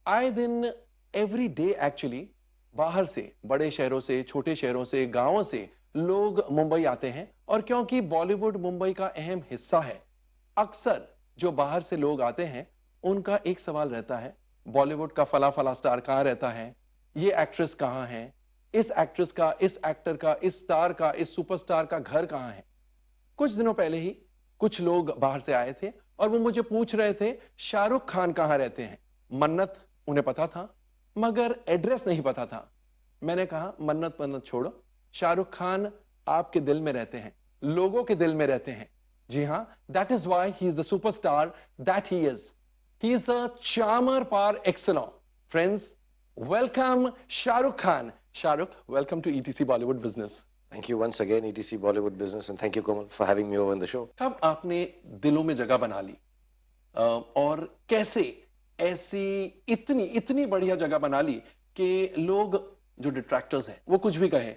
आए दिन, every day actually, बाहर से, बड़े शहरों से, छोटे शहरों से, गांवों से लोग मुंबई आते हैं। और क्योंकि बॉलीवुड मुंबई का अहम हिस्सा है, अक्सर जो बाहर से लोग आते हैं उनका एक सवाल रहता है, बॉलीवुड का फला फला स्टार कहां रहता है, ये एक्ट्रेस कहां है, इस एक्ट्रेस का, इस एक्टर का, इस स्टार का, इस सुपरस्टार का घर कहां है। कुछ दिनों पहले ही कुछ लोग बाहर से आए थे और वो मुझे पूछ रहे थे शाहरुख खान कहां रहते हैं। मन्नत उन्हें पता था, मगर एड्रेस नहीं पता था। मैंने कहा मन्नत मन्नत छोड़ो, शाहरुख खान आपके दिल में रहते हैं, लोगों के दिल में रहते हैं। जी हां, that is why he is the superstar that he is. He is a charmer par excellence. Friends, welcome Shahrukh Khan. Shahrukh, welcome to ETC Bollywood business. Thank you once again, ETC Bollywood Business, and thank you, Komal, for having me over in the show. कब आपने दिलों में जगह बना ली, और कैसे ऐसी इतनी इतनी बढ़िया जगह बना ली कि लोग, जो डिट्रैक्टर्स हैं, वो कुछ भी कहें,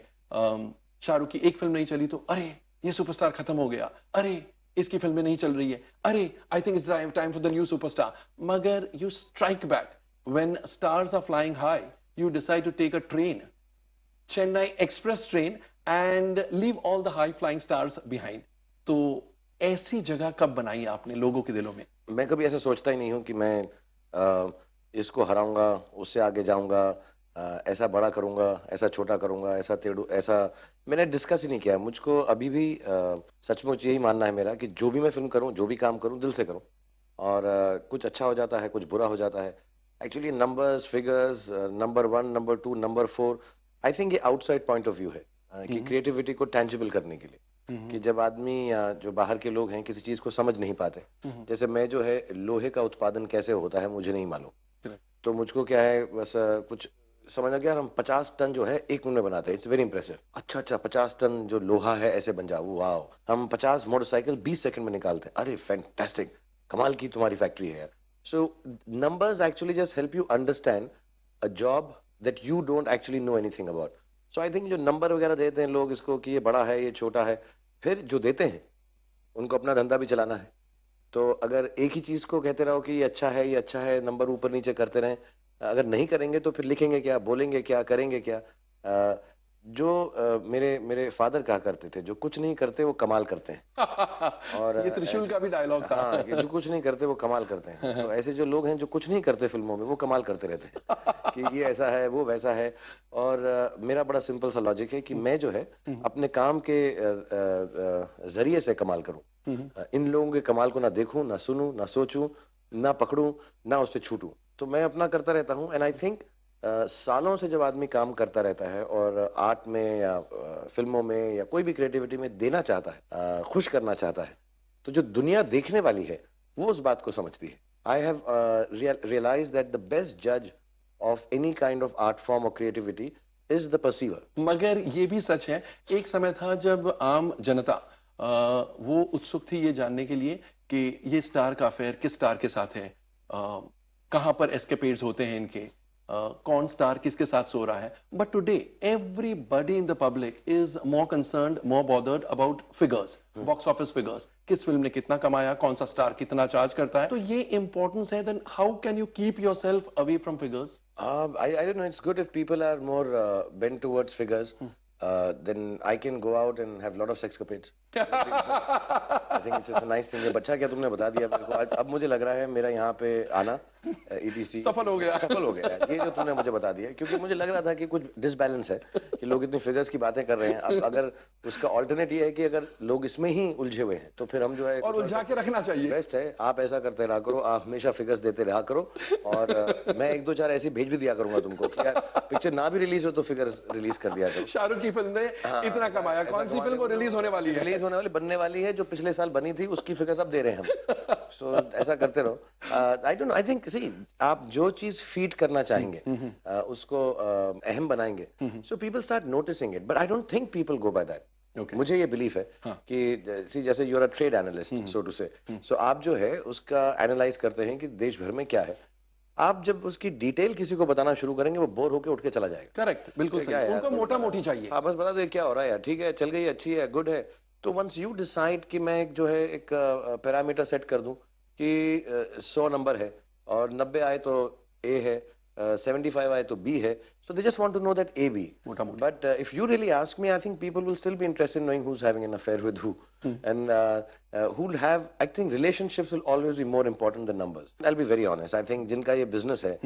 शाहरुख की एक फिल्म नहीं चली तो अरे ये सुपरस्टार खत्म हो गया, अरे इसकी फिल्में नहीं चल रही है, अरे I think it's time for the new superstar. मगर you strike back when stars are flying high, you decide to take a train, Chennai Express train, and leave all the high flying stars behind. तो ऐसी जगह कब बनाई आपने लोगों के दिलों में? मैं कभी ऐसा सोचता ही नहीं हूं कि मैं इसको हराऊंगा, उससे आगे जाऊंगा, ऐसा बड़ा करूंगा, ऐसा छोटा करूंगा, ऐसा तेड़ू, ऐसा मैंने डिस्कस ही नहीं किया। मुझको अभी भी सचमुच यही मानना है मेरा कि जो भी मैं फिल्म करूं, जो भी काम करूं, दिल से करूं। और कुछ अच्छा हो जाता है, कुछ बुरा हो जाता है। Actually numbers, figures, number 1, number 2, number 4, I think ये आउटसाइड पॉइंट ऑफ व्यू है कि क्रिएटिविटी को टेंजिबल करने के लिए। कि जब आदमी या जो बाहर के लोग हैं किसी चीज को समझ नहीं पाते, जैसे मैं जो है लोहे का उत्पादन कैसे होता है मुझे नहीं मालूम, तो मुझको क्या है बस कुछ समझ आ गया, हम 50 टन जो है एक मिनट में बनाते हैं, इट्स वेरी इंप्रेसिव। अच्छा अच्छा, 50 टन जो लोहा है ऐसे बन जाओ, वाओ। हम 50 मोटरसाइकिल 20 सेकंड में निकालते हैं, अरे फैंटास्टिक, कमाल की तुम्हारी फैक्ट्री है यार। So numbers actually just help you understand a job that you don't actually know anything about. So I think जो नंबर वगैरह देते हैं लोग इसको कि ये बड़ा है, ये छोटा है, फिर जो देते हैं उनको अपना धंधा भी चलाना है। तो अगर एक ही चीज को कहते रहो कि ये अच्छा है, ये अच्छा है, नंबर ऊपर नीचे करते रहें, अगर नहीं करेंगे तो फिर लिखेंगे क्या, बोलेंगे क्या, करेंगे क्या। जो मेरे मेरे फादर कहा करते थे, जो कुछ नहीं करते वो कमाल करते हैं। और ये त्रिशूल का भी डायलॉग था। हाँ, कि जो कुछ नहीं करते वो कमाल करते हैं। तो ऐसे जो लोग हैं जो कुछ नहीं करते फिल्मों में, वो कमाल करते रहते हैं कि ये ऐसा है, वो वैसा है। और मेरा बड़ा सिंपल सा लॉजिक है कि मैं जो है अपने काम के जरिए से कमाल करूं। इन लोगों के कमाल को ना देखूं, ना सुनूं, ना सोचूं, ना पकड़ूं, ना उससे छूटूं। तो मैं अपना करता रहता हूं। एंड आई थिंक सालों से जब आदमी काम करता रहता है और आर्ट में या फिल्मों में या कोई भी क्रिएटिविटी में देना चाहता है, खुश करना चाहता है, तो जो दुनिया देखने वाली है वो उस बात को समझती है। I have realise that the best जज of any kind of art form और क्रिएटिविटी इज द परसीवर। मगर ये भी सच है, एक समय था जब आम जनता वो उत्सुक थी ये जानने के लिए कि ये स्टार का अफेयर किस स्टार के साथ है, कहां पर एस्केपेड्स होते हैं इनके, कौन स्टार किसके साथ सो रहा है। But today everybody in the public is more concerned, more bothered about figures, box office figures, किस फिल्म ने कितना कमाया, कौन सा स्टार कितना चार्ज करता है। तो ये इंपॉर्टेंस है। Then how can you keep yourself away from figures? I don't know. It's good if people are more bent towards figures. Then I can go out and have a lot of sexcapades. I think it's just a nice thing. ये बच्चा क्या तुमने बता दिया मेरे को आज। अब मुझे लग रहा है मेरा यहाँ पे आना ETC सफल हो गया। सफल हो गया ये जो तुमने मुझे बता दिया, क्योंकि मुझे लग रहा था कि कुछ डिसबैलेंस है कि लोग इतनी फिगर्स की बातें कर रहे हैं। अब अगर उसका ऑल्टरनेट ये है कि अगर लोग इसमें ही उलझे हुए हैं तो फिर हम जो है और उलझा के रखना चाहिए। बेस्ट है आप ऐसा करते रहा करो, आप हमेशा फिगर्स देते रहा करो। और मैं 1-2-4 ऐसी भेज भी दिया करूंगा तुमको कि यार पिक्चर ना भी रिलीज हो तो फिगर्स रिलीज कर दिया करो। शाहरुख की फिल्म ने इतना कमाया, कौन सी फिल्म वो रिलीज होने वाली है? रिलीज होने वाली, बनने वाली है, जो पिछले साल बनी थी उसकी फिगर्स अब दे रहे हैं हम। सो ऐसा करते रहो। I don't know, I think see आप जो चीज फीड करना चाहेंगे उसको अहम बनाएंगे, so people start noticing it. But I don't think people go by that. Okay. मुझे ये बिलीफ है कि सी जैसे you are a trade analyst so to say, so आप जो है उसका एनालाइज करते हैं कि देश भर में क्या है। आप जब उसकी डिटेल किसी को बताना शुरू करेंगे वो बोर होकर उठ के चला जाएगा। करेक्ट, बिल्कुल सही। उनको मोटा मोटी चाहिए। हाँ, बस बता दो क्या हो रहा है यार, ठीक है, चल गई, अच्छी है, गुड है। तो वंस यू डिसाइड कि मैं जो है एक पैरामीटर सेट कर दूं कि 100 नंबर है और 90 आए तो ए है, 75 आए तो B है, so they just want to know that AB. But if you really ask me, I think people will still be interested in knowing who's having an affair with who. And who'll have, I think relationships will always be more important than numbers. I'll be very honest, I think jinka ye business hai,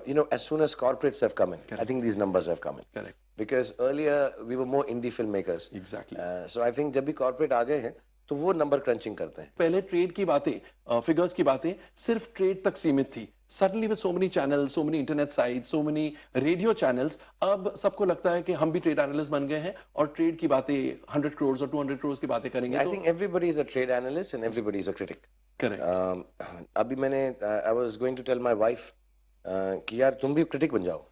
you know, as soon as corporates have come in, I think these numbers have come in. Correct. Because earlier we were more indie filmmakers. Exactly. So I think जब भी corporate आ गए हैं तो वो number crutching करते हैं. पहले trade की बातें, फिगर्स की बातें सिर्फ ट्रेड तक सीमित थी. Suddenly with so many channels, so many internet site, so many radio channels, अब सबको लगता है कि हम भी ट्रेड एनालिस्ट बन गए हैं और ट्रेड की बातें 100 करोड़ और 200 करोड़ की बातें करेंगे. I think everybody is a trade analyst and everybody is a critic. Correct. अभी मैंने I was going to tell my wife कि यार तुम भी क्रिटिक बन जाओ.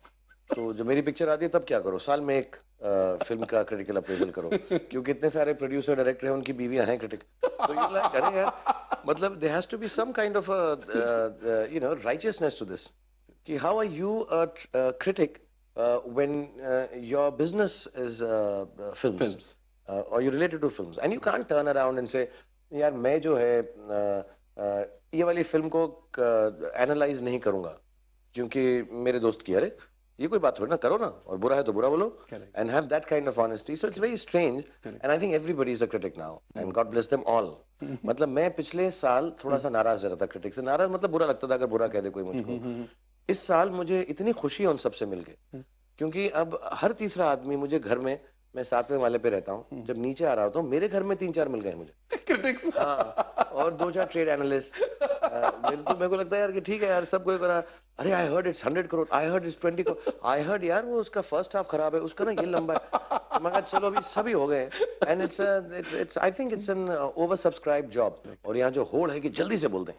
तो जब मेरी पिक्चर आती है तब क्या करो, साल में एक फिल्म का क्रिटिकल अप्रेजल करो, क्योंकि इतने सारे प्रोड्यूसर डायरेक्टर हैं उनकी बीवियां हैं क्रिटिक. तो यू लाइक अरे यार, मतलब there has to be some kind of you know righteousness to this, कि how are you a critic when your business is films और you related to films, and you can't turn around and say यार मैं जो है ये वाली film को analyse नहीं करूंगा क्योंकि मेरे दोस्त की. अरे ये कोई बात थोड़ी ना, करो ना, और बुरा है तो बुरा बोलो, and have that kind of honesty. So it's very strange. And I think everybody is a critic now, and God bless them all. मतलब मैं पिछले साल थोड़ा सा नाराज रहता था क्रिटिक से. नाराज मतलब बुरा लगता था अगर बुरा कह दे कोई मुझको. इस साल मुझे इतनी खुशी है उन सबसे मिलके, क्योंकि अब हर तीसरा आदमी मुझे घर में, मैं 7वें वाले पे रहता हूँ, जब नीचे आ रहा होता हूँ मेरे घर में 3-4 मिल गए मुझे क्रिटिक्स. हाँ, और 2-4 ट्रेड एनालिस्ट. मेरे को लगता है यार कि ठीक है यार, सब कोई करा. अरे I heard it's 100 crore, I heard it's 20 crore, I heard यार वो उसका फर्स्ट हाफ खराब है, उसका ना ये लंबा है. तो मैं कहा चलो अभी सभी हो गए. And it's I think it's an over subscribe job. और यहाँ जो होड़ है कि जल्दी से बोल दें,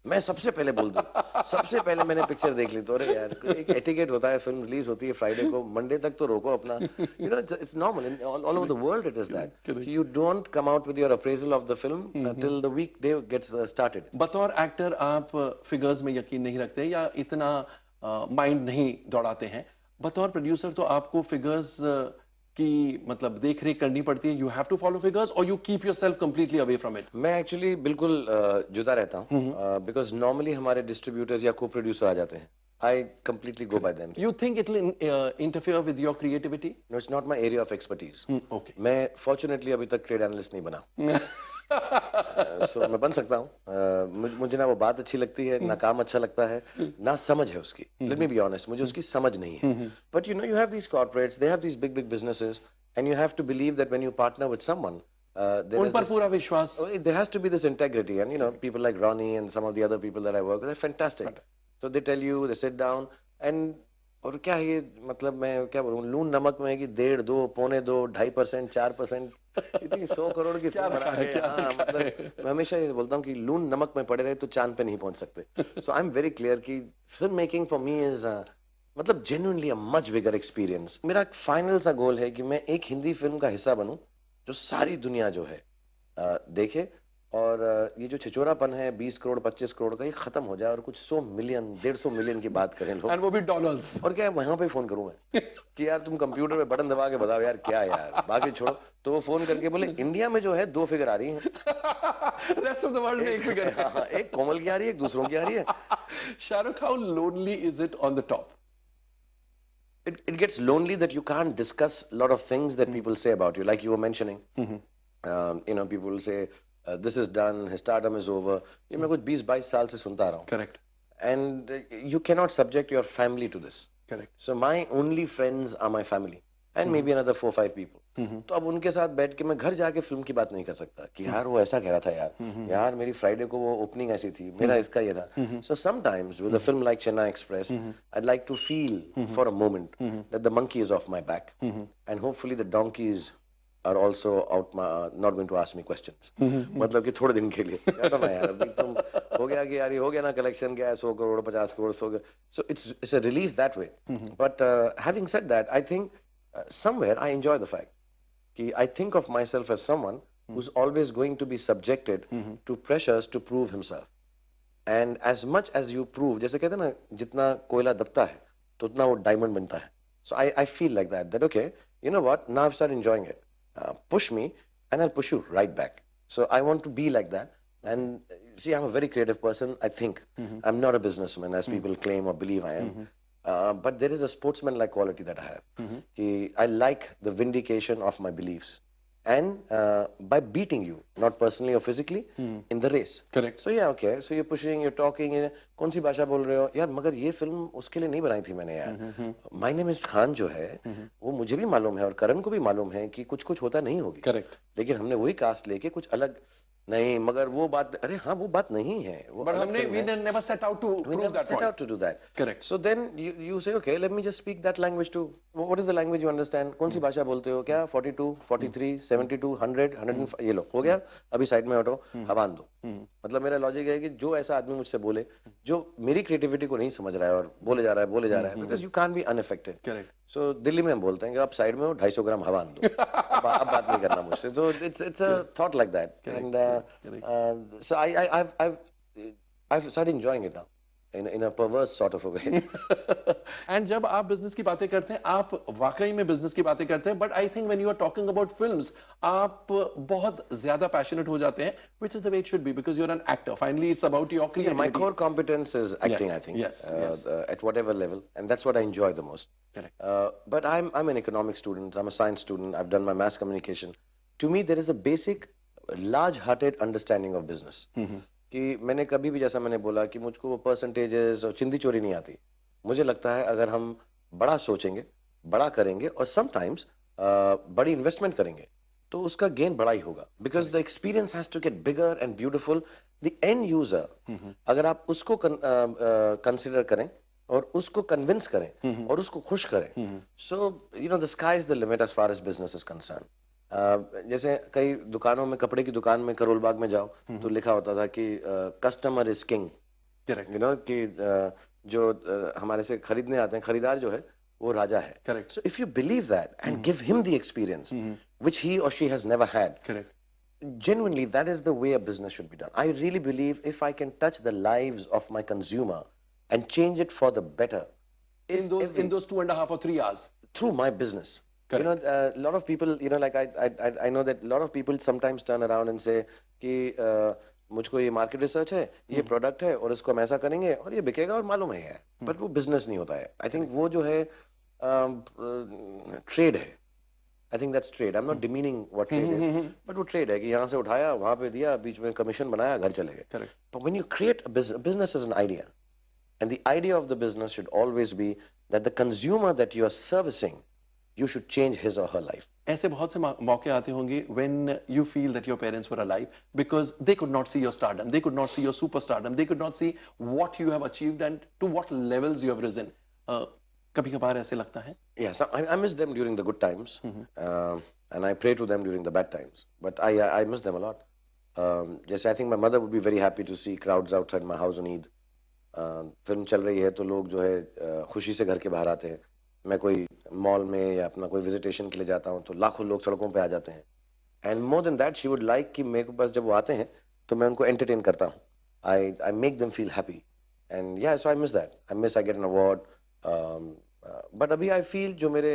मैं सबसे पहले बोल दूं, सबसे पहले मैंने पिक्चर देख ली. तो अरे यार एक एटिकेट होता है, फिल्म रिलीज होती है फ्राइडे को, मंडे तक तो रोको अपना. You know it's normal in all over the world, it is that you don't come out with your appraisal of the film till the week day gets started. बतौर actor आप figures में यकीन नहीं रखते या इतना माइंड नहीं दौड़ाते हैं. बतौर प्रोड्यूसर तो आपको फिगर्स की मतलब देख रेख करनी पड़ती है. You have to follow figures और you keep yourself completely away from it. मैं एक्चुअली बिल्कुल जुदा रहता हूँ, बिकॉज नॉर्मली हमारे डिस्ट्रीब्यूटर्स या को प्रोड्यूसर आ जाते हैं. I completely go by them. You think it will interfere with your creativity? No, it's not my area of expertise. Okay. मैं फॉर्चुनेटली अभी तक ट्रेड एनालिस्ट नहीं बना. सो मैं बन सकता हूँ. मुझे ना वो बात अच्छी लगती है, ना काम अच्छा लगता है, ना समझ है उसकी. लेट मी बी ऑनेस्ट, मुझे उसकी समझ नहीं है. But you know you have these corporates, they have these big big businesses, and you have to believe that when you partner with someone, उन पर पूरा विश्वास. there has to be this integrity, and you know people like Ronnie and some of the other people that I work with are fantastic. So they tell you, they sit down, and और क्या है ये, मतलब मैं क्या बोलूं, लून नमक में है कि 1.5, 2, 2.25, 2.5%, 4%, इतनी 100 करोड़ की फिल्म बना है. मतलब मैं हमेशा ये बोलता हूँ कि लून नमक में पड़े रहे तो चांद पे नहीं पहुंच सकते. So I am very clear कि film making for me is मतलब genuinely a much bigger experience. मेरा फाइनल सा गोल है कि मैं एक हिंदी फिल्म का हिस्सा बनूं जो सारी दुनिया जो है देखे, और ये जो छिचोरापन है 20 करोड़ 25 करोड़ का, ये खत्म हो जाए और कुछ 100 मिलियन 150 मिलियन की बात करें लोग, एंड वो भी डॉलर्स. और क्या वहां पे फोन करूं मैं कि यार तुम कंप्यूटर पे बटन दबा के बताओ यार क्या यार, बाकी छोड़ो. तो वो फोन करके बोले इंडिया में जो है 2 फिगर आ रही हैं, रेस्ट ऑफ द वर्ल्ड में 1 फिगर है. एक कोमल की आ रही है, एक दूसरों की आ रही है. Shahrukh, how lonely is it on the top? It gets lonely that you can't discuss a lot of things that people say about you, like you were mentioning. You know, people will say this is done, his stardom is over. ये मैं कुछ 20-22 साल से सुनता आ रहा हूँ. Correct. And you cannot subject your family to this. Correct. So my only friends are my family, and maybe another 4-5 people. तो अब उनके साथ बैठ के मैं घर जाके फिल्म की बात नहीं कर सकता कि यार वो ऐसा कह रहा था यार, यार मेरी फ्राइडे को वो ओपनिंग ऐसी थी, मेरा इसका ये था. So sometimes with a film like Chennai Express, I'd like to feel for a moment that the monkey is off my back, and hopefully the donkeys are also out, not going to ask me questions. मतलब कि थोड़े दिन के लिए कहता ना यार अभी तुम हो गया कि यार ये हो गया ना, कलेक्शन क्या है 100 crore 50 crore 100. So it's a relief that way. But having said that, I think somewhere I enjoy the fact कि I think of myself as someone who's always going to be subjected to pressures to prove himself. And as much as you prove, जैसे कहते हैं ना, जितना कोयला दबता है तो उतना वो डायमंड बनता है. So I feel like that okay, you know what, now I've started enjoying it. Push me and I'll push you right back. So I want to be like that. And see, I'm a very creative person, I think. I'm not a businessman as people claim or believe I am. but there is a sportsman-like quality that I have. I like the vindication of my beliefs, and by beating you, not personally or physically, in the race. Correct. So yeah, okay. So you're pushing, you're talking. कौन सी भाषा बोल रहे हो यार? मगर ये film उसके लिए नहीं बनाई थी मैंने यार. My name is Khan जो है, वो मुझे भी मालूम है और करण को भी मालूम है कि कुछ कुछ होता नहीं होगी. Correct. लेकिन हमने वही कास्ट लेके कुछ अलग नहीं, मगर वो बात, अरे हाँ वो बात नहीं है. But हमने we never set out to prove that point. Set out to do that. Correct. So then you say, okay, let me just speak that language too. What is the language you understand? कौन सी भाषा बोलते हो? क्या 42, 43, 72, 100, 105 ये लो हो गया. अभी side में हटो, हवान दो. मतलब मेरा लॉजिक है कि जो ऐसा आदमी मुझसे बोले, जो मेरी क्रिएटिविटी को नहीं समझ रहा है और बोले जा रहा है, because you can't be unaffected. Correct. So Delhi में हम बोलते हैं कि आप साइड में हो, 250 ग्राम हवान दो. अब बात नहीं करना मुझसे. So it's a thought like that. And so I've started enjoying it now in a perverse sort of a way. And जब आप बिजनेस की बातें करते हैं, आप वाकई में बिजनेस की बातें करते हैं, but I think when you are talking about films, आप बहुत ज्यादा passionate हो जाते हैं, which is the way it should be, because you're an actor. Finally, it's about your creativity. My core competence is acting, Yes, I think. yes, yes. At whatever level, and that's what I enjoy the most. Correct. But I'm an economics student. I'm a science student. I've done my mass communication. To me, there is a basic, large-hearted understanding of business. कि मैंने कभी भी, जैसा मैंने बोला, कि मुझको वो परसेंटेजेस और चिंदी चोरी नहीं आती. मुझे लगता है अगर हम बड़ा सोचेंगे, बड़ा करेंगे और समटाइम्स बड़ी इन्वेस्टमेंट करेंगे, तो उसका गेन बड़ा ही होगा. Because the experience has to get bigger and beautiful. The end user, अगर आप उसको कंसिडर करें और उसको कन्विंस करें और उसको खुश करें, so the sky is the limit as far as business is concern. जैसे कई दुकानों में, कपड़े की दुकान में करोल बाग में जाओ तो लिखा होता था कि कस्टमर इज किंग. कि जो हमारे से खरीदने आते हैं, खरीदार जो है वो राजा है. Correct. So if you believe that and give him the experience which he or she has never had, Correct. genuinely that is the way a business should be done. I really believe if I can touch the lives of my consumer and change it for the better In those 2.5 or 3 hours. through my business. Correct. A lot of people, like I know that a lot of people sometimes turn around and say कि मुझको ये market research है, ये product है और इसको हम ऐसा करेंगे और ये बिकेगा और मालूम है. बट वो बिजनेस नहीं होता है. आई थिंक वो जो है ट्रेड है. I think that's trade. I am not demeaning what trade is, but वो ट्रेड है कि यहाँ से उठाया, वहां पे दिया, बीच में कमीशन बनाया, घर चले गए. Correct. But when you create a business is an idea, and the idea of the business should always be that the consumer that you are servicing, you should change his or her life. ऐसे बहुत से मौके आते होंगे when you feel that your parents were alive, because they could not see your stardom, they could not see your superstardom, they could not see what you have achieved and to what levels you have risen. कभी कभार ऐसे लगता है? Yes, I miss them during the good times, and I pray to them during the bad times. But I miss them a lot. जैसे I think my mother would be very happy to see crowds outside my house on Eid. Film चल रही है तो लोग जो है खुशी से घर के बाहर आते हैं. मैं कोई मॉल में या अपना कोई विजिटेशन के लिए जाता हूं तो लाखों लोग सड़कों पे आ जाते हैं. And more than that she would like कि मेरे पास जब वो आते हैं तो मैं उनको एंटरटेन करता हूं. I make them feel happy. And yeah so I miss that. I get an award. But अभी आई फील जो मेरे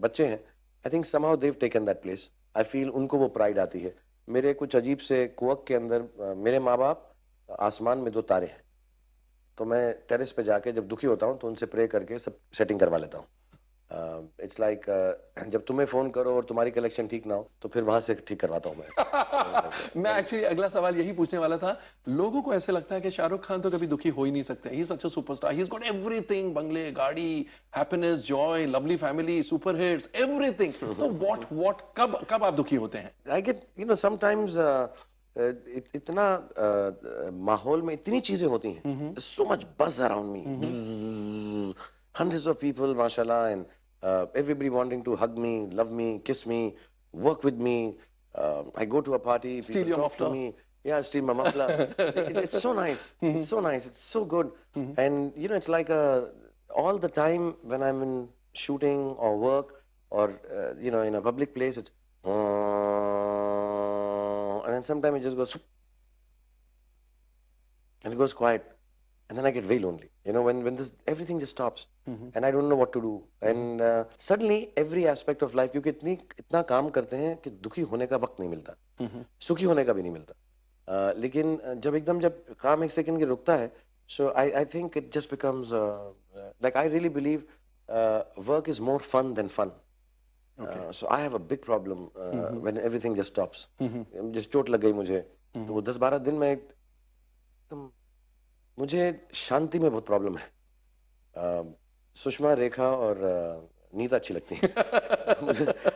बच्चे हैं, I think somehow they've taken that place. I feel उनको वो प्राइड आती है. मेरे कुछ अजीब से कुवक के अंदर मेरे माँ बाप आसमान में 2 तारे हैं, तो मैं टेरेस पे जाके जब दुखी होता हूँ तो उनसे प्रे करके सब सेटिंग करवा लेता हूँ. इट्स लाइक जब तुम्हें फोन करो और तुम्हारी कलेक्शन ठीक ना हो तो फिर वहां से ठीक करवाता हूँ मैं. मैं एक्चुअली अगला सवाल यही पूछने वाला था. लोगों को ऐसे लगता है कि शाहरुख खान तो कभी दुखी हो ही नहीं सकते. He is such a superstar. He has got everything, बंगले, गाड़ी, happiness, Joy, lovely family, super hits, everything. तो व्हाट कब आप दुखी होते हैं? आई गेट समटाइम्स इतना माहौल में इतनी चीजें होती हैं, so much buzz around me, hundreds of people, mashallah, and everybody wanting to hug me, love me, kiss me, work with me. I go to a party, steal your talk to me. Yeah, steal my muffler. It's so nice. It's so nice. It's so good. And it's like all the time when I'm in shooting or work or in a public place, it's and then sometimes it just goes and it goes quiet, and then I get very lonely. When this everything just stops, and I don't know what to do. And suddenly every aspect of life, क्योंकि इतना काम करते हैं कि दुखी होने का वक्त नहीं मिलता, सुखी होने का भी नहीं मिलता. लेकिन जब काम 1 सेकंड के रुकता है So I think it just becomes like I really believe work is more fun than fun. Okay. So I have a big problem when everything just stops. हम्म जिस चोट लग गई मुझे तो वो 10-12 दिन में एकदम मुझे शांति में बहुत प्रॉब्लम है. सुषमा, रेखा और नीता अच्छी लगती है.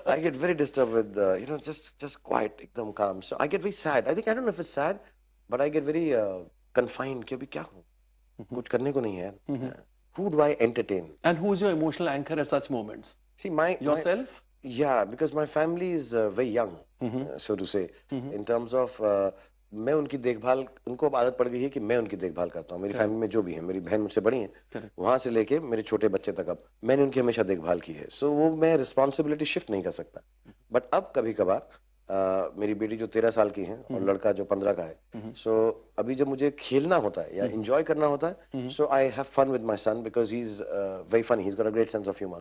I get very disturbed with just quiet, एकदम calm. So I get very sad. I think I don't know if it's sad, but I get very confined कि अभी क्या करूं? कुछ करने को नहीं है. Who do I entertain? And who's your emotional anchor at such moments? See, Yourself? Yeah, because my family is very young, so to say, in terms of मैं उनकी देखभाल, उनको अब आदत पड़ गई है कि मैं उनकी देखभाल करता हूँ. मेरी फैमिली में जो भी है, मेरी बहन मुझसे बड़ी है, वहां से लेके मेरे छोटे बच्चे तक अब मैंने उनकी हमेशा देखभाल की है. सो वो मैं रिस्पॉन्सिबिलिटी शिफ्ट नहीं कर सकता. बट अब कभी कभार मेरी बेटी जो 13 साल की है और लड़का जो 15 का है, सो अभी जब मुझे खेलना होता है या एंजॉय करना होता है, so I have fun with my son because he is very funny. He is got a great sense of humour.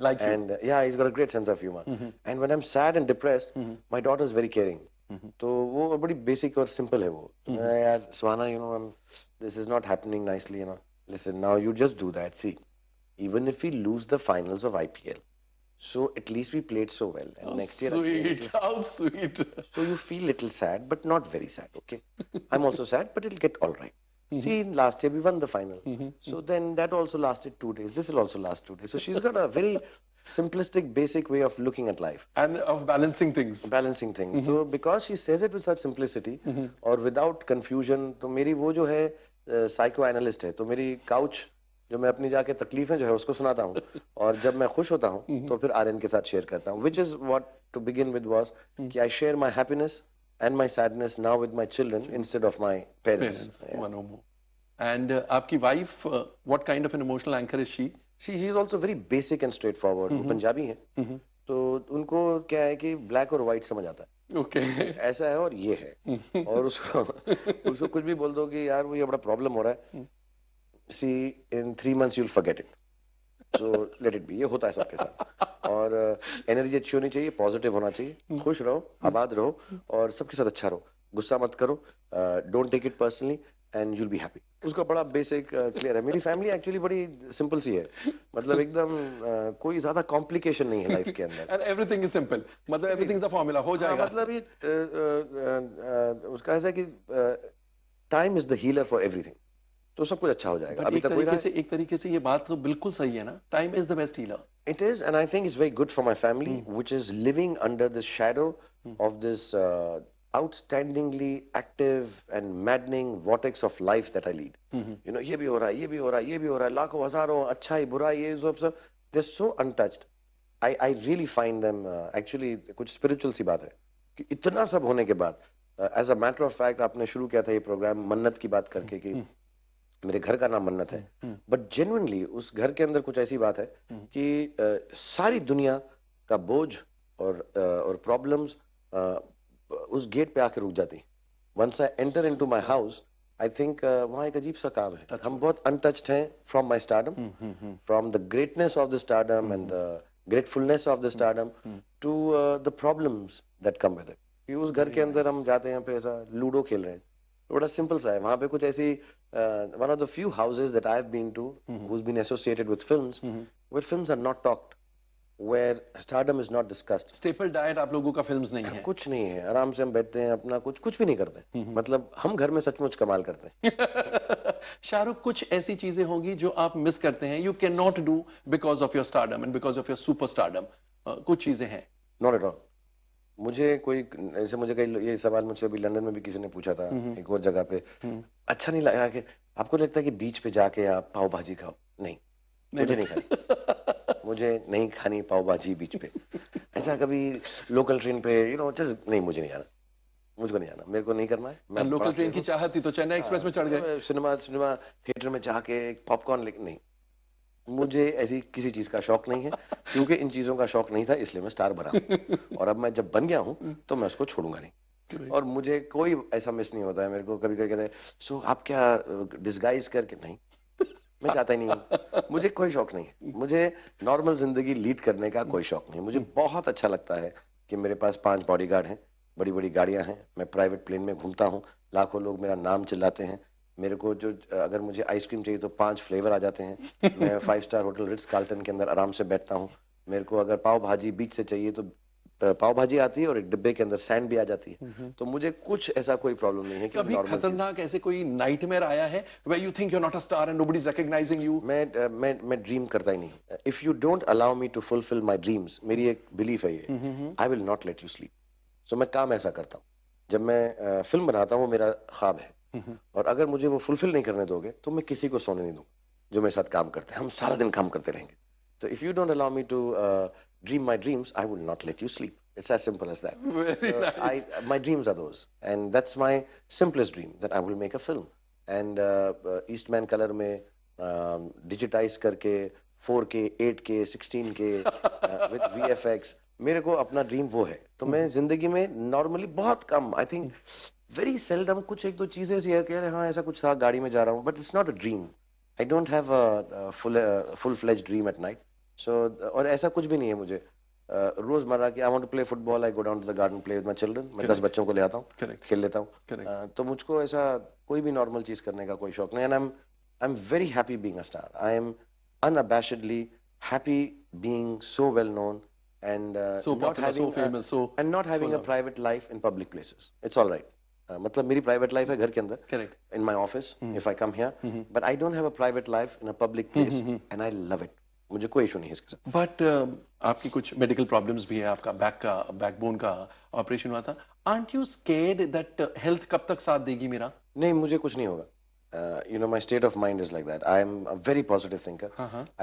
Like you. And yeah he is got a great sense of humour. And when I am sad and depressed, my daughter is very caring. तो वो बड़ी basic और simple है वो. यार Suhana, this is not happening nicely, listen now you just do that. C, even if we lose the finals of IPL, so at least we played so well, and How next year sweet. How sweet. so you feel little sad, but not very sad. Okay, I'm also sad, but it'll get all right. See, last year we won the final, so then that also lasted 2 days. This will also last 2 days. So she's got a very simplistic, basic way of looking at life, And of balancing things. balancing things. So because she says it with such simplicity or without confusion, तो मेरी वो जो है psycho analyst है, तो मेरी couch जो मैं अपनी जाके तकलीफें जो है उसको सुनाता हूँ, और जब मैं खुश होता हूँ तो फिर आर्यन के साथ शेयर करता हूँ. Which is what to begin with was कि I share my happiness and my sadness now with my children instead of my parents. One or more. And आपकी wife, what kind of an emotional anchor is she? She is also very basic and straight forward. वो पंजाबी है, तो उनको क्या है कि black और white समझ आता है. Okay. ऐसा है और ये है, और उसको कुछ भी बोल दो कि यार वो ये बड़ा प्रॉब्लम हो रहा है, सी इन 3 months you'll forget it. So let it be. ये होता है सबके साथ. और एनर्जी अच्छी होनी चाहिए, पॉजिटिव होना चाहिए, खुश रहो, आबाद रहो, और सबके साथ अच्छा रहो, गुस्सा मत करो, don't take it personally, and you'll be happy. उसका बड़ा बेसिक क्लियर है. मेरी फैमिली एक्चुअली बड़ी सिंपल सी है, मतलब एकदम कोई ज्यादा कॉम्प्लिकेशन नहीं है लाइफ के अंदर. And everything is simple. मतलब everything is a formula. हो जाएगा. मतलब ये उसका ऐसा है कि time is the healer for everything, तो सब कुछ अच्छा हो जाएगा. But अभी तक एक तरीके से ये बात तो बिल्कुल सही है ना. Time is the best healer. it is, and I think it's very good for my family, which is living under the shadow of this outstandingly active and maddening vortex of life that I lead. ये भी हो रहा है, ये भी हो रहा है, ये भी हो रहा है, लाखों हजारों अच्छाई बुराई ये सब they're so untouched. I really find them actually कुछ spiritual सी बात है कि इतना सब होने के बाद, as a matter of fact, आपने शुरू किया था ये प्रोग्राम मन्नत की बात करके कि मेरे घर का नाम मन्नत है, बट जेन्युइनली उस घर के अंदर कुछ ऐसी बात है कि सारी दुनिया का बोझ और प्रॉब्लम्स उस गेट पे आके रुक जाती. Once I enter into my house, I think वहां एक अजीब सा काम है. हम बहुत अनटच्ड हैं from my stardom, from the greatness of the stardom and the gratefulness of the stardom to the problems that come with it. उस घर के अंदर हम जाते हैं, पे ऐसा लूडो खेल रहे हैं, बड़ा सिंपल सा है. वहां पे कुछ ऐसी one of the few houses that I've been to who's been associated with films, where films are not talked, where stardom is not discussed. Staple diet आप लोगों का फिल्म्स नहीं है. कुछ नहीं है, आराम से हम बैठते हैं, अपना कुछ भी नहीं करते. मतलब हम घर में सचमुच कमाल करते हैं. शाहरुख, कुछ ऐसी चीजें होंगी जो आप मिस करते हैं, you can not do because of your stardom and because of your super stardom. कुछ चीजें हैं. Not at all. मुझे कोई ऐसे, मुझे कई ये सवाल मुझसे अभी लंदन में भी किसी ने पूछा था एक और जगह पे, अच्छा नहीं लगा कि आपको लगता है कि बीच पे जाके आप पाव भाजी खाओ? नहीं, मुझे नहीं खानी. मुझे नहीं खानी पाव भाजी बीच पे. ऐसा कभी लोकल ट्रेन पे जस्ट नहीं, मुझे नहीं आना, मुझको नहीं आना, मेरे को नहीं करना है. मैं लोकल ट्रेन की चाहत थी तो चेन्नई एक्सप्रेस में चढ़ गए. सिनेमा थिएटर में जाके पॉपकॉर्न लेके नहीं, मुझे ऐसी किसी चीज का शौक नहीं है, क्योंकि इन चीजों का शौक नहीं था, इसलिए मैं स्टार बना हूं. और अब मैं जब बन गया हूं तो मैं उसको छोड़ूंगा नहीं. और मुझे कोई ऐसा मिस नहीं होता है. मेरे को कभी कभी कहते हैं, सो आप क्या डिस्गाइज करके? नहीं, मैं चाहता ही नहीं हूं. मुझे कोई शौक नहीं है. मुझे नॉर्मल जिंदगी लीड करने का कोई शौक नहीं है. मुझे बहुत अच्छा लगता है कि मेरे पास 5 बॉडीगार्ड हैं, बड़ी बड़ी गाड़ियां हैं, मैं प्राइवेट प्लेन में घूमता हूं, लाखों लोग मेरा नाम चिल्लाते हैं. मेरे को जो अगर मुझे आइसक्रीम चाहिए तो 5 फ्लेवर आ जाते हैं। मैं 5 स्टार होटल रिट्स कार्ल्टन के अंदर आराम से बैठता हूँ। मेरे को अगर पाव भाजी बीच से चाहिए तो पाव भाजी आती है और एक डिब्बे के अंदर सैंड भी आ जाती है। तो मुझे कुछ ऐसा कोई प्रॉब्लम नहीं है कि कभी नॉर्मल चीज। खतरनाक ऐसे कोई नाइटमेयर आया है where you think you're not a star and nobody's recognizing you? मैं ड्रीम करता ही नहीं। If you don't allow me to fulfil my dreams, मेरी एक बिलीफ है ये, I will not let you sleep. So मैं काम ऐसा करता हूँ, जब मैं फिल्म बनाता हूँ वो मेरा ख्वाब है, और अगर मुझे वो फुलफिल नहीं करने दोगे तो मैं किसी को सोने नहीं दूंगा जो मेरे साथ काम करते हैं। हम सारा दिन काम करते रहेंगे। So if you don't allow me to dream my dreams, I will not let you sleep. It's as simple as that. Very nice. My dreams are those, and that's my simplest dream, that I will make a film. And Eastman color में digitize करके 4K, 8K, 16K with VFX, मेरे को अपना dream वो है। तो मैं जिंदगी में नॉर्मली बहुत कम, आई थिंक वेरी सेल्डम, कुछ एक दो चीजें शेयर कह रहे, हाँ ऐसा कुछ था, गाड़ी में जा रहा हूँ, but it's not a dream. I don't have a full fledge dream at night. So और ऐसा कुछ भी नहीं है मुझे। रोजमर्रा की, I want to play football, I go down to the garden, play with my children. मैं 10 बच्चों को ले आता हूँ, खेल लेता हूँ। तो मुझको ऐसा कोई भी नॉर्मल चीज करने का कोई शौक नहीं। And I am very happy being a star. I am unabashedly happy being so well known and so not popular, having so famous, and not having a private life in public places. It's all right. मतलब मेरी private life है घर के अंदर, correct, in my office if I come here, but I don't have a private life in a public place and I love it. मुझे कोई issue नहीं है इसके साथ। बट आपकी कुछ मेडिकल प्रॉब्लम्स भी है, आपका बैकबोन का ऑपरेशन हुआ था। Aren't you scared that health कब तक साथ देगी मेरा? नहीं, मुझे कुछ नहीं होगा। You know, my state of mind is like that. I am a very positive thinker.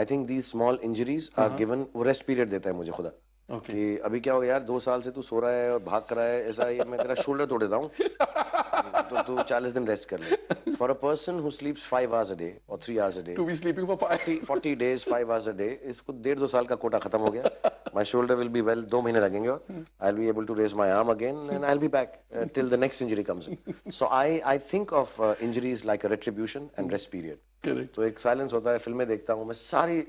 I think these small injuries are given, वो rest period देता है मुझे खुदा। Okay. कि अभी क्या हो गया यार, 2 साल से तू सो रहा है और भाग कर रहा है, ऐसा ये मैं तेरा शोल्डर तोड़ देता हूँ, तो तू 40 दिन रेस्ट कर ले। For a person who sleeps 5 hours a day or 3 hours a day, to be sleeping for 40 days 5 hours a day, इसको 1.5-2 साल का कोटा खत्म हो गया। My shoulder will be well, 2 महीने लगेंगे और I'll be able to raise my arm again and I'll be back till the next injury comes in. So I think of injuries like a retribution and rest period. Correct. तो एक silence होता है। फिल्में देखता हूँ मैं, सारी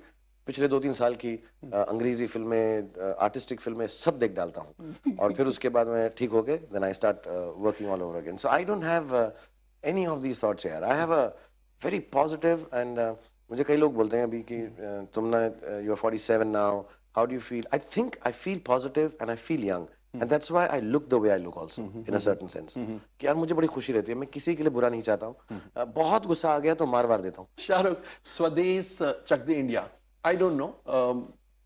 पिछले 2-3 साल की अंग्रेजी फिल्में, आर्टिस्टिक फिल्में सब देख डालता हूँ, और फिर उसके बाद मैं ठीक हो गए, then I start working all over again. So I don't have any of these thoughts यार। I have a very positive and मुझे कई लोग बोलते हैं अभी कि तुम ना, you are 47 now, how do you feel? I think I feel positive and I feel young, and that's why I look the way I look also in a certain sense. कि यार मुझे बड़ी खुशी रहती है, मैं किसी के लिए बुरा नहीं चाहता हूँ। बहुत गुस्सा आ गया तो मार देता हूँ। शाहरुख, स्वदेश चक De India, I don't know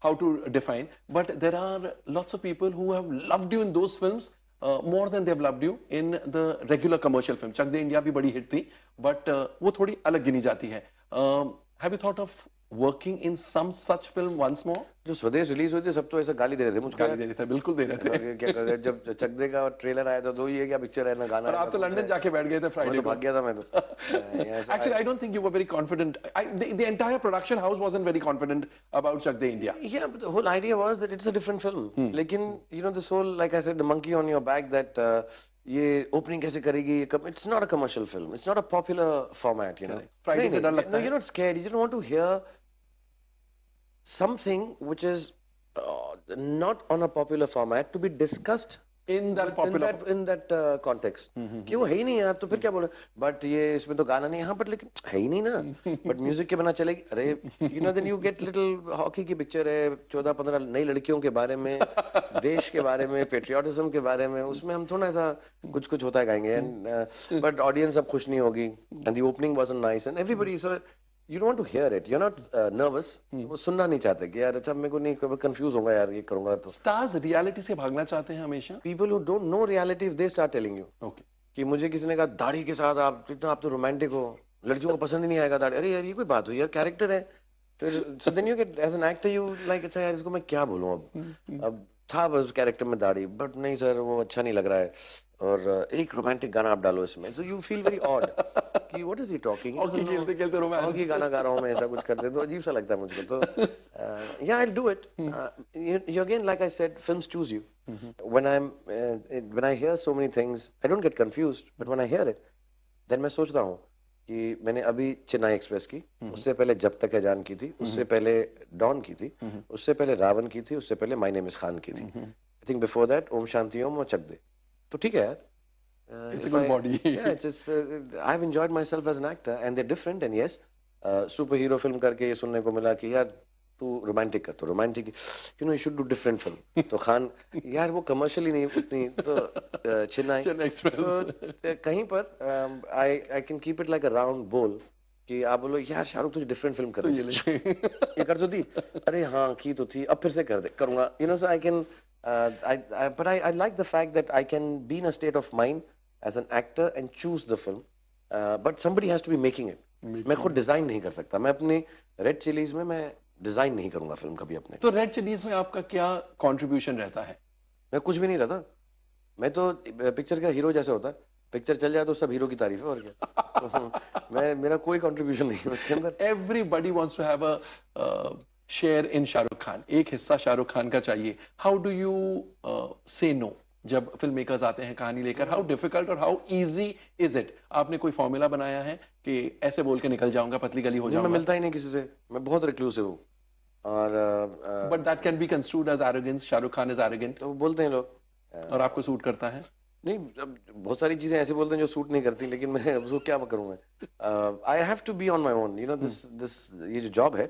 how to define, but there are lots of people who have loved you in those films more than they have loved you in the regular commercial film. Chak De India भी बड़ी hit थी, but वो थोड़ी अलग गिनी जाती है। Have you thought of working in some such film once more? जो स्वदेश रिलीज हुई थी सब तो ऐसा गाली दे रहे थे मुझको। गाली दे रहे थे, बिल्कुल दे रहे थे। क्या कर रहे, जब चक दे का ट्रेलर आया था तो ये क्या पिक्चर है ना गाना। और आप तो लंदन जाके बैठ गए थे फ्राइडे को। भाग गया था मैं तो। Actually, I don't think you were very confident. The entire production house wasn't very confident about Chak De India. Yeah, but the whole idea was that it's a different film. लेकिन you know this whole, like I said, the monkey on your back, that ये opening कैसे करेगी, it's not a commercial film, it's not a popular format, you know. Friday से डर लगता है। No, you're not scared, you don't want to hear something which is not on a popular format to be discussed in that popular in that context. कि वो है ही नहीं यार, तो फिर क्या बोले, बट ये इसमें तो गाना नहीं है, हाँ बट लेकिन है ही नहीं ना, बट म्यूजिक के बिना चलेगी। अरे you know, then you get little, hockey की पिक्चर है, 14-15 नई लड़कियों के बारे में, देश के बारे में, पेट्रियोटिज्म के बारे में, उसमें हम थोड़ा सा कुछ कुछ होता है गाएंगे, बट ऑडियंस अब खुश नहीं होगी, and the opening wasn't nice and everybody, so you don't want to hear it, you're not nervous, वो सुनना नहीं चाहते कि यार अच्छा मेरे को नहीं, कंफ्यूज होगा यार ये करूंगा तो। स्टार्स रियलिटी से भागना चाहते हैं हमेशा। People who don't know reality, if they start telling you, okay, कि मुझे किसी ने कहा दाढ़ी के साथ आप इतना, आप तो रोमांटिक हो, लड़कियों को पसंद ही नहीं आएगा दाढ़ी। अरे यार ये कोई बात हुई यार, कैरेक्टर है। फिर so then you get, as an actor you like, अच्छा यार इसको मैं क्या बोलूं अब था बस कैरेक्टर में दाढ़ी, बट नहीं सर वो अच्छा नहीं लग रहा है, और एक रोमांटिक गाना आप डालो इसमें, so you feel very odd कि what is he talking, खेलते खेलते रोमांस, हॉकी गाना गा रहा हूँ मैं, ऐसा कुछ करते तो अजीब सा लगता है मुझको। तो yeah, I'll do it. You again, like I said, films choose you. When I hear so many things, I don't get confused, but when I hear it, then मैं सोचता हूँ कि मैंने अभी चेन्नई एक्सप्रेस की, उससे पहले जब तक है जान की थी, उससे पहले डॉन की थी, उससे पहले रावण की थी, उससे पहले माय नेम इज खान की थी। I think before that Om Shanti Om और चक दे। तो ठीक है यार, It's a good body. Yeah, I've enjoyed myself as an actor, and they're different. And yes, super hero film करके ये सुनने को मिला कि यार तू रोमांटिक कर, तो romantic, you know you should do different film. तो खान यार वो कमर्शियली नहीं उतनी, तो चेन्नई एक्सप्रेस. तो कहीं पर I can keep it like a round बोल कि आप बोलो यार शाहरुख तुझे डिफरेंट फिल्म कर, तो ये कर तो थी, अरे हाँ की तो थी, अब फिर से कर दे, करूंगा, you know. So I can but I like the fact that I can be in a state of mind as an actor and choose the film, but somebody has to be making it. मैं खुद design नहीं कर सकता. मैं अपनी red chillies में मैं design नहीं करूंगा फिल्म कभी अपने. तो रेड चिलीज में आपका क्या कंट्रीब्यूशन रहता है? मैं कुछ भी नहीं रहता. मैं तो पिक्चर का हीरो जैसे होता है, पिक्चर चल जाए तो सब हीरो की तारीफ है और क्या. मैं मेरा कोई कंट्रीब्यूशन नहीं है उसके अंदर. Everybody wants to have a share in Shahrukh Khan, एक हिस्सा शाहरुख खान का चाहिए. How do you say no जब फिल्म मेकर्स आते हैं कहानी लेकर? हाउ डिफिकल्ट और हाउ इजी इज इट? आपने कोई फॉर्मूला बनाया है कि ऐसे बोल के निकल जाऊंगा, पतली गली हो जाऊंगा? मैं मिलता ही नहीं किसी से, मैं बहुत रिक्लूसिव हूँ. और but that can be construed as arrogance. Shahrukh Khan is arrogant, तो बोलते हैं लोग. और आपको सूट करता है? नहीं, अब बहुत सारी चीजें ऐसे बोलते हैं जो सूट नहीं करती, लेकिन मैं उसको क्या करूंगा. I have to be on my own, you know. This ये जो जॉब है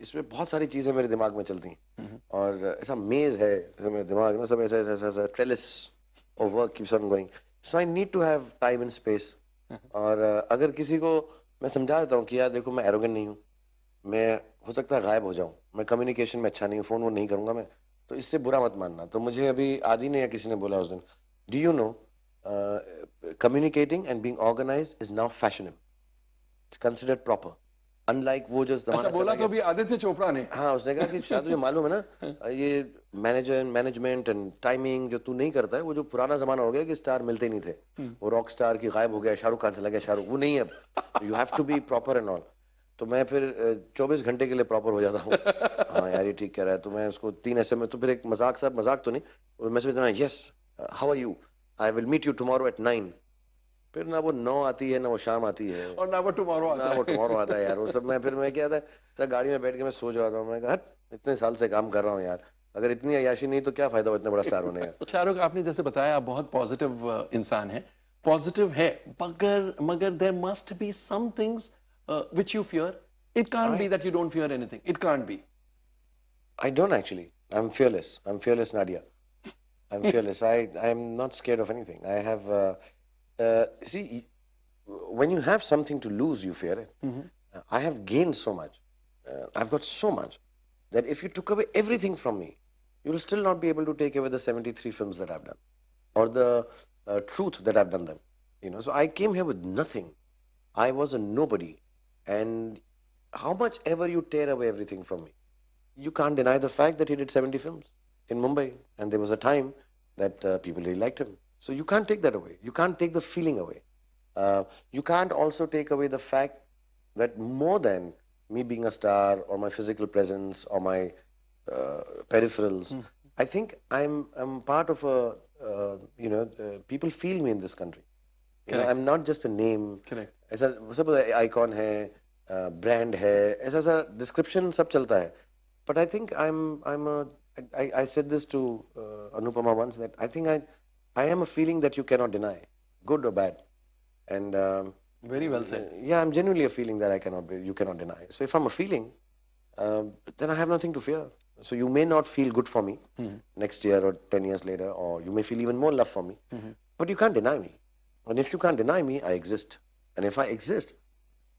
इसमें बहुत सारी चीजें मेरे दिमाग में चलती हैं, और ऐसा मेज है मेरे दिमाग में, सब ऐसा ऐसा ऐसा trellis of work keeps on going. So I need to have time and space. और अगर किसी को मैं समझा देता हूँ कि यार देखो मैं एरोगेंट नहीं हूँ, मैं हो सकता है गायब हो जाऊं, मैं कम्युनिकेशन में अच्छा नहीं हूँ, फोन वो नहीं करूंगा मैं, तो इससे बुरा मत मानना. तो मुझे अभी आदि ने या किसी ने बोला उस दिन, do you know communicating and being organised is now fashionable, it's considered proper. Unlike वो जो जमाना बोला तो अभी आदित्य चोपड़ा ने. हाँ, उसने कहा कि शायद तुझे मालूम है ना, ये मैनेजमेंट एंड टाइमिंग जो तू नहीं करता है, वो जो पुराना जमाना हो गया कि स्टार मिलते ही नहीं थे, वो रॉक स्टार की गायब हो गया, शाहरुख खान चला गया, शाहरुख वो नहीं है अब, you have to be proper and all. तो मैं फिर 24 घंटे के लिए प्रॉपर हो जाता हूँ. हाँ यार ये ठीक कह रहा है. तो मैं उसको 3 ऐसे में, तो फिर एक मजाक तो नहीं, मैं सोचता हूँ yes how are you, I will meet you tomorrow at 9. फिर ना वो 9 आती है, ना वो शाम आती है, और ना वो टुमारो आता है यार. वो सब मैं क्या था गाड़ी में बैठ के मैं सो जाता हूँ. मैं कहा इतने साल से काम कर रहा हूँ यार, अगर इतनी अय्याशी नहीं तो क्या फायदा हो इतना बड़ा स्टार होने का. शाहरुख, आपने जैसे बताया आप बहुत पॉजिटिव इंसान है, पॉजिटिव है, मगर there must be some things which you fear. It can't be that you don't fear anything. It can't be. I don't actually. I am fearless Nadia. I'm fearless. I'm not scared of anything. I have see, when you have something to lose, you fear it. I have gained so much. I've got so much that if you took away everything from me, you will still not be able to take away the 73 films that I've done, or the truth that I've done them. You know, so I came here with nothing. I was a nobody, and how much ever you tear away everything from me, you can't deny the fact that he did 70 films in Mumbai, and there was a time that people really liked him. So you can't take that away. You can't take the feeling away. You can't also take away the fact that more than me being a star or my physical presence or my peripherals, I think I'm part of a people feel me in this country. You know, I'm not just a name. Correct. ऐसा सब icon है, brand है, ऐसा description सब चलता है. But I think I said this to Anupama once, that I think I am a feeling that you cannot deny, good or bad. And very well said. Yeah, I'm genuinely a feeling that you cannot deny. So if I'm a feeling, then I have nothing to fear. So you may not feel good for me next year or 10 years later, or you may feel even more love for me, but you can't deny me. And if you can't deny me, I exist. And if I exist,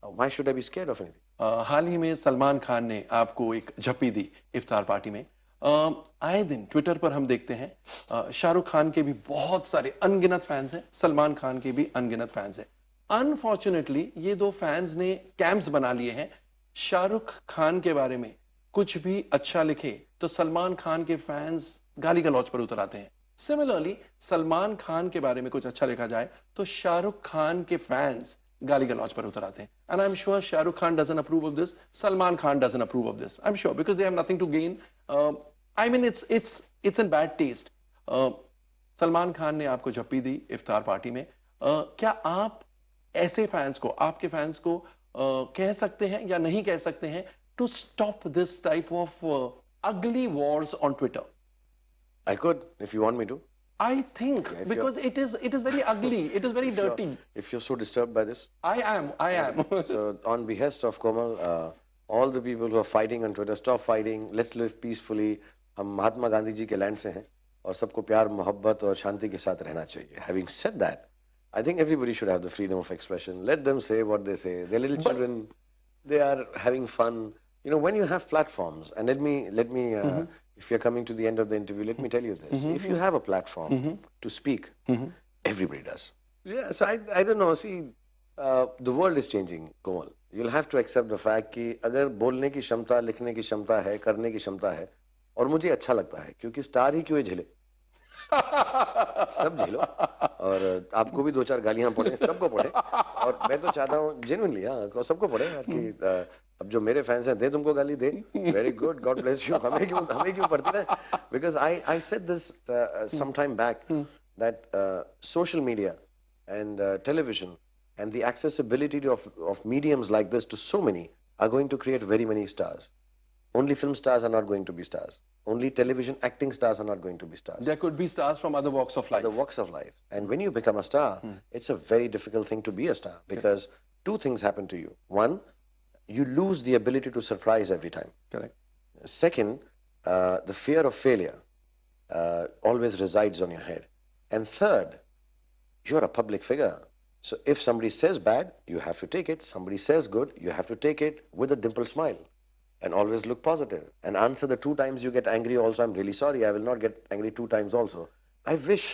why should I be scared of anything? हाल ही में सलमान खान ने आपको एक झप्पी दी इफ्तार party में. आए दिन Twitter पर हम देखते हैं शाहरुख खान के भी बहुत सारे अनगिनत फैंस हैं, सलमान खान के भी अनगिनत फैंस हैं. अनफॉर्चुनेटली ये दो फैंस ने कैंप्स बना लिए हैं. शाहरुख खान के बारे में कुछ भी अच्छा लिखे तो सलमान खान के फैंस गाली गलौज पर उतर आते हैं. सिमिलरली सलमान खान के बारे में कुछ अच्छा लिखा जाए तो शाहरुख खान के फैंस गाली गलौज पर उतर आते हैं. And I am sure Shahrukh Khan doesn't approve of this, Salman Khan doesn't approve of this. I am sure because they have nothing to gain. I mean, it's in bad taste. Salman Khan ने आपको झप्पी दी इफ्तार पार्टी में. क्या आप ऐसे फैंस को, आपके फैंस को कह सकते हैं या नहीं कह सकते हैं to stop this type of ugly wars on Twitter? I could, if you want me to. I think Yeah, because it is very ugly. It is very dirty. if you're so disturbed by this, I am. I am. so on behest of Komal, all the people who are fighting on Twitter, stop fighting. Let's live peacefully. हम महात्मा गांधी जी के land से हैं और सबको प्यार मोहब्बत और शांति के साथ रहना चाहिए. Having said that, I think everybody should have the freedom of expression. Let them say what they say. They're little children. They are having fun. You know, when you have platforms, and let me, if you're coming to the end of the interview, let me tell you this. If you have a platform to speak, everybody does. Yeah, so I don't know. See, the world is changing, Komal. You'll have to accept the fact कि अगर बोलने की क्षमता, लिखने की क्षमता है, करने की क्षमता है, और मुझे अच्छा लगता है, क्योंकि स्टार ही क्यों है झेले? सब झेलो और आपको भी 2-4 गालियां पड़े, सबको पड़े, और मैं तो चाहता हूँ जेन्युइनली, हाँ, सबको पड़े यार कि अब जो मेरे फैंस हैं, दे तुमको गाली दे, very good, God bless you, हमें क्यों पड़ती है? Because I said this some time back that social media and television and the accessibility of mediums like this to so many are going to create very many stars. Only film stars are not going to be stars. Only television acting stars are not going to be stars. There could be stars from other walks of life. Other walks of life. And when you become a star, it's a very difficult thing to be a star, because two things happen to you. One, you lose the ability to surprise every time. Correct. Second, the fear of failure always resides on your head. And third, you're a public figure. So if somebody says bad, you have to take it. Somebody says good, you have to take it with a dimple smile. And always look positive. And answer the 2 times you get angry also, I'm really sorry, I will not get angry 2 times also. I wish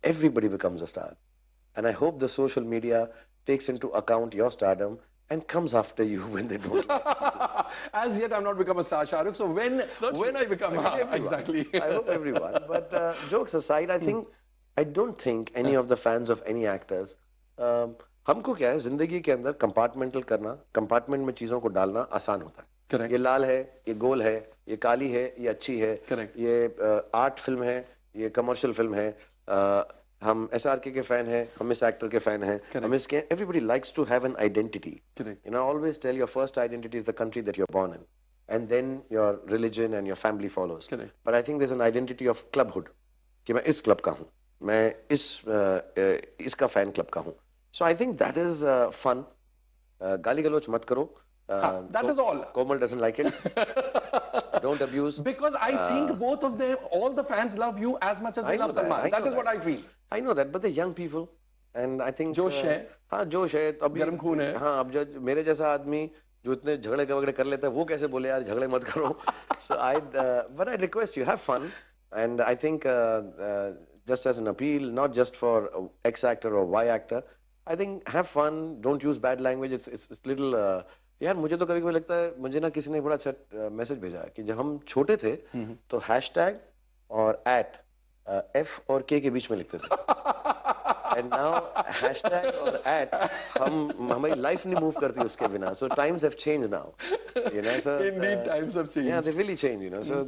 everybody becomes a star. And I hope the social media takes into account your stardom and comes after you when they don't like you. As yet, I've not become a star, Shah Rukh. So when I become, exactly. I hope everyone. But jokes aside, I don't think any of the fans of any actors, हमको क्या है, जिंदगी के अंदर compartmental करना, compartment में चीजों को डालना आसान होता है. Correct. ये लाल है, ये गोल है, ये काली है, ये अच्छी है. Correct. ये आर्ट फिल्म है, ये कमर्शियल फिल्म है. हम SRK के फैन हैं, हम इस एक्टर के फैन हैं, हम इसके. Everybody likes to have an identity. Correct. You know, always tell your first identity is the country that you're born in, and then your religion and your family follows. Correct. But I think there's an identity of clubhood, कि मैं इस club का हूँ, मैं इसका fan club का हूँ. So I think that is fun. गाली गलौच मत करो. That is all. Komal doesn't like it. Don't abuse. Because I think both of them, all the fans love you as much as they love Salman. That is what I feel. I know that, but the young people, and I think जोश है. हाँ, जोश है. अभी गर्म खून है. हाँ, अब जो मेरे जैसा आदमी जो इतने झगड़े वगड़े कर लेता है, वो कैसे बोले यार झगड़े मत करो. So but I request you have fun, and I think just as an appeal, not just for X actor or Y actor, I think have fun. Don't use bad language. It's little. यार मुझे तो कभी-कभी लगता है, मुझे ना किसी ने बड़ा अच्छा मैसेज भेजा कि जब हम छोटे थे तो हैशटैग और @F और K के बीच में लिखते थे. And now hashtag और हमारी लाइफ नहीं मूव करती उसके बिना. So times have changed now. You know, so indeed times have changed. Yeah, they really changed. You know, so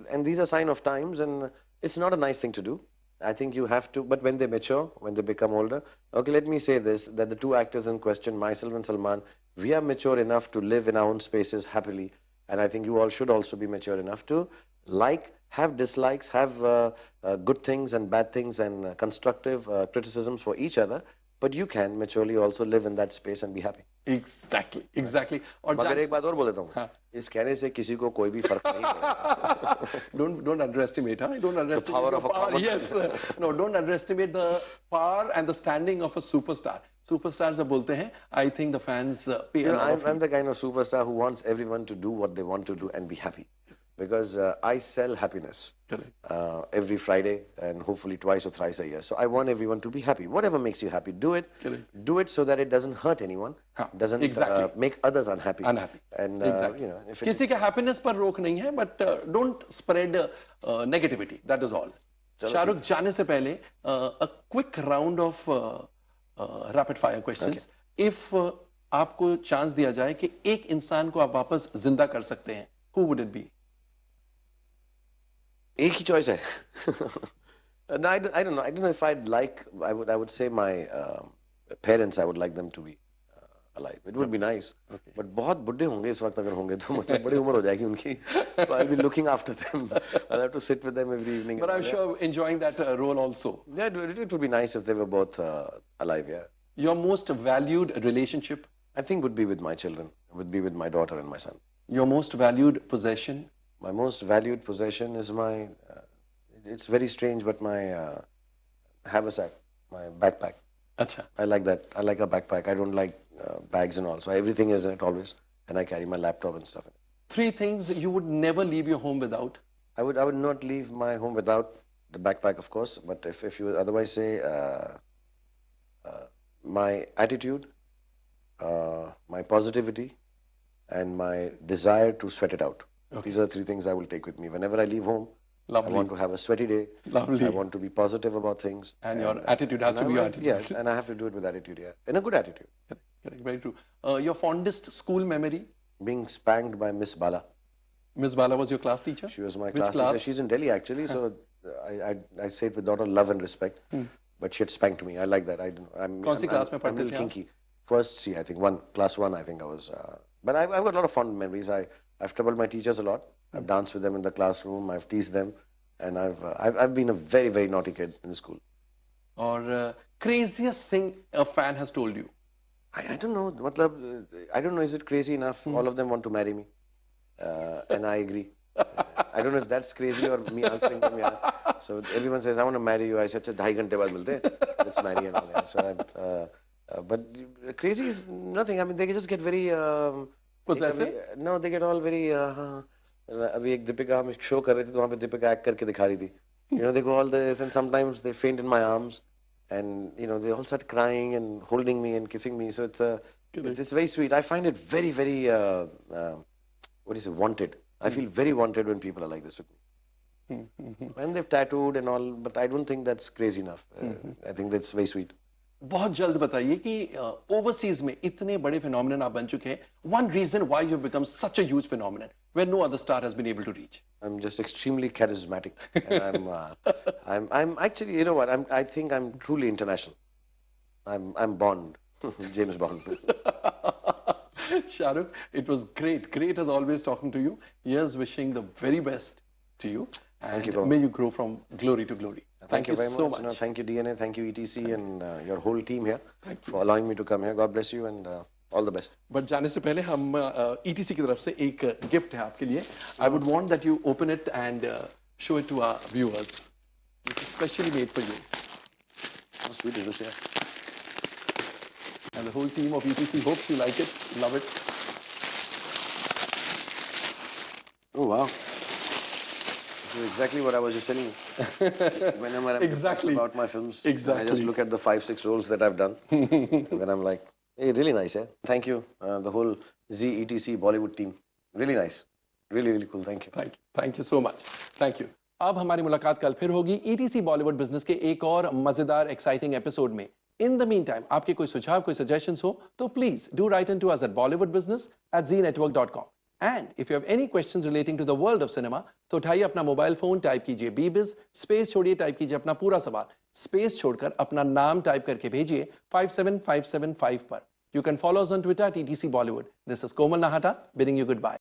and these are sign of times, and it's not a nice thing to do. I think you have to, but when they mature, when they become older. Okay, let me say this, that the 2 actors in question, myself and Salman, we are mature enough to live in our own spaces happily. And I think you all should also be mature enough to have dislikes, have good things and bad things and constructive criticisms for each other. But you can maturely also live in that space and be happy. Exactly. और मगर एक बात और बोल देता हूँ, इस कहने से किसी को कोई भी फर्क नहीं पड़ेगा. Don't underestimate, huh? Don't underestimate the power of a power. Yes. No, don't underestimate the power and the standing of a superstar. Superstars जब बोलते हैं, I think the fans pay a lot of heed. I'm the kind of superstar who wants everyone to do what they want to do and be happy. Because I sell happiness every Friday and hopefully twice or thrice a year. So I want everyone to be happy. Whatever makes you happy, do it. Do it so that it doesn't hurt anyone, doesn't make others unhappy. And you know, if किसी के happiness पर रोक नहीं है, but don't spread negativity. That is all. Shahrukh जाने से पहले a quick round of rapid fire questions. If आपको chance दिया जाए कि एक इंसान को आप वापस जिंदा कर सकते हैं, who would it be? एक ही choice है. No, I don't know. I don't know if I'd like. I would say my parents. I would like them to be alive. It would be nice. Okay. But बहुत बुड्ढे होंगे इस वक्त अगर होंगे तो मतलब बड़ी उम्र हो जाएगी उनकी. So I'll be looking after them. I'll have to sit with them every evening. But I'm sure enjoying that role also. Yeah, it would be nice if they were both alive. Yeah. Your most valued relationship? I think would be with my children. Would be with my daughter and my son. Your most valued possession? My most valued possession is my. It's very strange, but my haversack, my backpack. Acha. I like that. I like a backpack. I don't like bags and all. So everything is in it always, and I carry my laptop and stuff in it. 3 things you would never leave your home without? I would not leave my home without the backpack, of course. But if you would otherwise say my attitude, my positivity, and my desire to sweat it out. Okay. These are the 3 things I will take with me whenever I leave home. Lovely. I want to have a sweaty day. Lovely. I want to be positive about things. And your attitude has to be your attitude. Yes, and I have to do it with attitude, yeah. In a good attitude. Correct, very true. Your fondest school memory? Being spanked by Miss Bala. Miss Bala was your class teacher? She was my Which class teacher. She's in Delhi actually, so I say it with a lot of love and respect. But she had spanked me. I like that. I'm a little kinky. First C, I think, class 1, I think I was. But I've got a lot of fond memories. I've troubled my teachers a lot. I've danced with them in the classroom. I've teased them, and I've been a very, very naughty kid in school. Or craziest thing a fan has told you? I don't know. I don't know. Is it crazy enough? All of them want to marry me, and I agree. I don't know if that's crazy or me answering them. Yeah. So everyone says, "I want to marry you." I said, "2.5 घंटे बाद मिलते हैं." Let's marry and all that. So but crazy is nothing. I mean, they just get very possessive. No, they get all very. अभी एक दीपिका हम एक show कर रहे थे तो वहाँ पे दीपिका एक्ट करके दिखा रही थी. You know, they go all this and sometimes they faint in my arms, and you know they all start crying and holding me and kissing me. So it's very sweet. I find it very, very what do you say, wanted. I feel very wanted when people are like this with me. And they've tattooed and all, but I don't think that's crazy enough. I think that's very sweet. बहुत जल्द बताइए कि overseas में इतने बड़े phenomenon आप बन चुके हैं. One reason why you've become such a huge phenomenon where no other star has been able to reach. I'm just extremely charismatic. And I'm actually, you know what? I think I'm truly international. I'm Bond, James Bond. Shahrukh, it was great as always talking to you. Here's wishing the very best to you. Thank you, and may you grow from glory to glory. Thank you very so much. No, thank you DNA, thank you ETC and your whole team here for allowing me to come here. God bless you and all the best. But जाने से पहले हम ETC की तरफ से एक gift है आपके लिए. I would want that you open it and show it to our viewers. It's specially made for you. How sweet is this here? And the whole team of ETC hopes you like it, love it. Oh wow. This is exactly what I was just telling you. Whenever I'm exactly about my films, exactly. I just look at the 5-6 roles that I've done, and then I'm like, hey, really nice, eh? Thank you, the whole ZETC Bollywood team. Really nice, really cool. Thank you. Thank you so much. Thank you. अब हमारी मुलाकात कल फिर होगी ETC Bollywood business के एक और मजेदार एक्साइटिंग एपिसोड में. In the meantime, आपके कोई सुझाव, कोई suggestions हो तो please do write into us at bollywoodbusiness@zenetwork.com. And if you have any questions relating to the world of cinema, तो उठाइए अपना मोबाइल फोन, टाइप कीजिए BBiz, स्पेस छोड़िए, टाइप कीजिए अपना पूरा सवाल, स्पेस छोड़कर अपना नाम टाइप करके भेजिए 57575 पर. You can follow us on Twitter at ETC Bollywood. This is Komal Nahata bidding you goodbye.